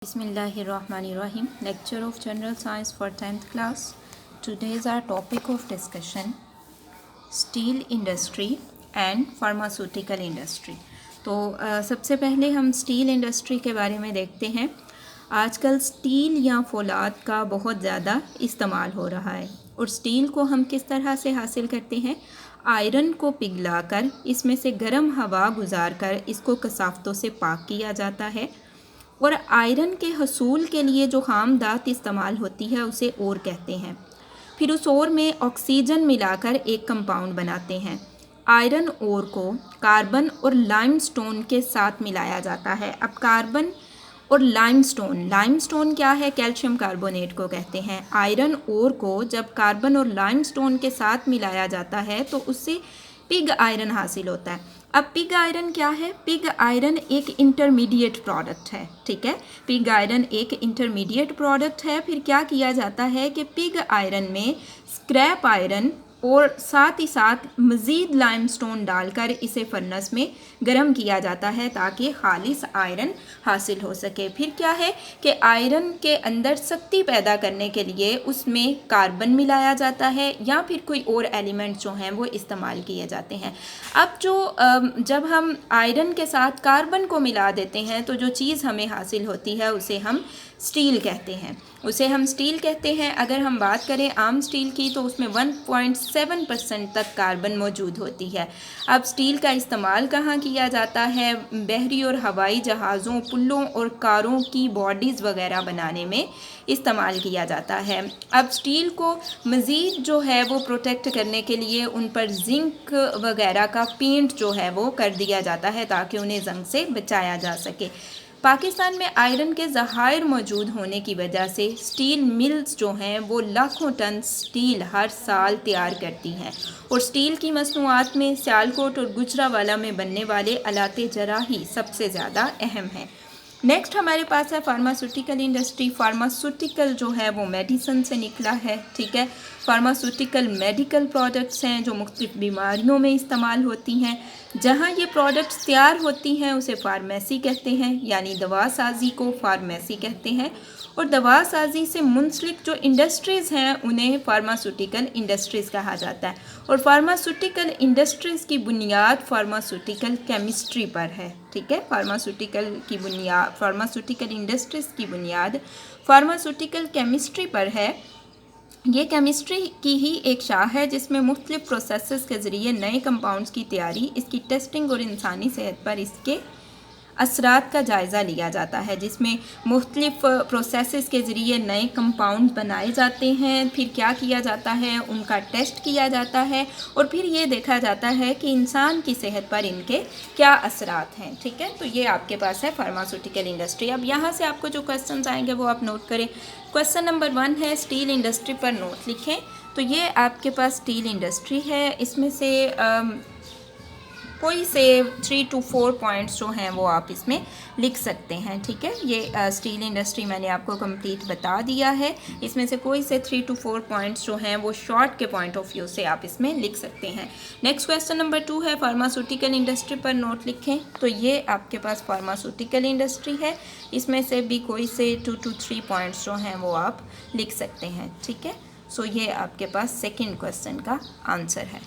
Bismillahirrahmanirrahim. Lecture of General Science for 10th class. Today is our topic of discussion steel industry and pharmaceutical industry. तो सबसे पहले हम steel industry के बारे में देखते हैं. आजकल स्टील या फौलाद का बहुत ज़्यादा इस्तेमाल हो रहा है और स्टील को हम किस तरह से हासिल करते हैं. आयरन को पिघलाकर इसमें से गर्म हवा गुजारकर इसको कसाफ़तों से पाक किया जाता है और आयरन के हसूल के लिए जो खाम धात इस्तेमाल होती है उसे ओर कहते हैं. फिर उस ओर में ऑक्सीजन मिलाकर एक कंपाउंड बनाते हैं. आयरन ओर को कार्बन और लाइमस्टोन के साथ मिलाया जाता है. अब कार्बन और लाइमस्टोन क्या है? कैल्शियम कार्बोनेट को कहते हैं. आयरन ओर को जब कार्बन और लाइमस्टोन के साथ मिलाया जाता है तो उससे पिग आयरन हासिल होता है. अब पिग आयरन क्या है? पिग आयरन एक इंटरमीडिएट प्रोडक्ट है. ठीक है, पिग आयरन एक इंटरमीडिएट प्रोडक्ट है. फिर क्या किया जाता है कि पिग आयरन में स्क्रैप आयरन और साथ ही साथ मज़ीद लाइमस्टोन डालकर इसे फर्नेस में गर्म किया जाता है ताकि खालिस आयरन हासिल हो सके. फिर क्या है कि आयरन के अंदर सख्ती पैदा करने के लिए उसमें कार्बन मिलाया जाता है या फिर कोई और एलिमेंट जो हैं वो इस्तेमाल किए जाते हैं. अब जब हम आयरन के साथ कार्बन को मिला देते हैं तो जो चीज़ हमें हासिल होती है उसे हम स्टील कहते हैं. अगर हम बात करें आम स्टील की तो उसमें 1.7% तक कार्बन मौजूद होती है. अब स्टील का इस्तेमाल कहाँ किया जाता है? बहरी और हवाई जहाज़ों, पुलों और कारों की बॉडीज़ वगैरह बनाने में इस्तेमाल किया जाता है. अब स्टील को मज़ीद जो है वो प्रोटेक्ट करने के लिए उन पर जिंक वगैरह का पेंट जो है वो कर दिया जाता है ताकि उन्हें जंग से बचाया जा सके. पाकिस्तान में आयरन के ज़खायर मौजूद होने की वजह से स्टील मिल्स जो हैं वो लाखों टन स्टील हर साल तैयार करती हैं और स्टील की मसनूआत में सियालकोट और गुजरावाला में बनने वाले आलाते जराही सबसे ज़्यादा अहम हैं. नेक्स्ट हमारे पास है फार्मास्यूटिकल इंडस्ट्री. फार्मास्यूटिकल जो है वो मेडिसन से निकला है. ठीक है, फार्मास्यूटिकल मेडिकल प्रोडक्ट्स हैं जो मुख्तलिफ बीमारियों में इस्तेमाल होती हैं. जहाँ ये प्रोडक्ट्स तैयार होती हैं उसे फार्मेसी कहते हैं, यानी दवा साजी को फार्मेसी कहते हैं. और दवा साजी से मुंसलिक जो इंडस्ट्रीज़ हैं उन्हें फार्मास्यूटिकल इंडस्ट्रीज़ कहा जाता है. और फार्मास्यूटिकल इंडस्ट्रीज़ की बुनियाद फार्मास्यूटिकल केमिस्ट्री पर है. ठीक है, फार्मास्यूटिकल इंडस्ट्रीज़ की बुनियाद फार्मास्यूटिकल केमिस्ट्री पर है. ये केमिस्ट्री की ही एक शाख है जिसमें मुख्तलिफ प्रोसेसेस के ज़रिए नए कंपाउंड्स की तैयारी, इसकी टेस्टिंग और इंसानी सेहत पर इसके असरात का जायज़ा लिया जाता है. जिसमें मुख्तलिफ प्रोसेसेस के ज़रिए नए कंपाउंड बनाए जाते हैं. फिर क्या किया जाता है? उनका टेस्ट किया जाता है और फिर ये देखा जाता है कि इंसान की सेहत पर इनके क्या असरात हैं. ठीक है, तो ये आपके पास है फार्मास्यूटिकल इंडस्ट्री. अब यहाँ से आपको जो क्वेश्चन आएंगे वो आप नोट करें. क्वेश्चन नंबर 1 है स्टील इंडस्ट्री पर नोट लिखें. तो ये आपके पास स्टील इंडस्ट्री है. इसमें से कोई से 3 to 4 पॉइंट्स जो हैं वो आप इसमें लिख सकते हैं. ठीक है, ये स्टील इंडस्ट्री मैंने आपको कंप्लीट बता दिया है. इसमें से कोई से 3 to 4 पॉइंट्स जो हैं वो शॉर्ट के पॉइंट ऑफ व्यू से आप इसमें लिख सकते हैं. नेक्स्ट क्वेश्चन नंबर 2 है फार्मास्यूटिकल इंडस्ट्री पर नोट लिखें. तो ये आपके पास फार्मास्यूटिकल इंडस्ट्री है. इसमें से भी कोई से 2 to 3 पॉइंट्स जो हैं वो आप लिख सकते हैं. ठीक है, सो ये आपके पास सेकेंड क्वेश्चन का आंसर है.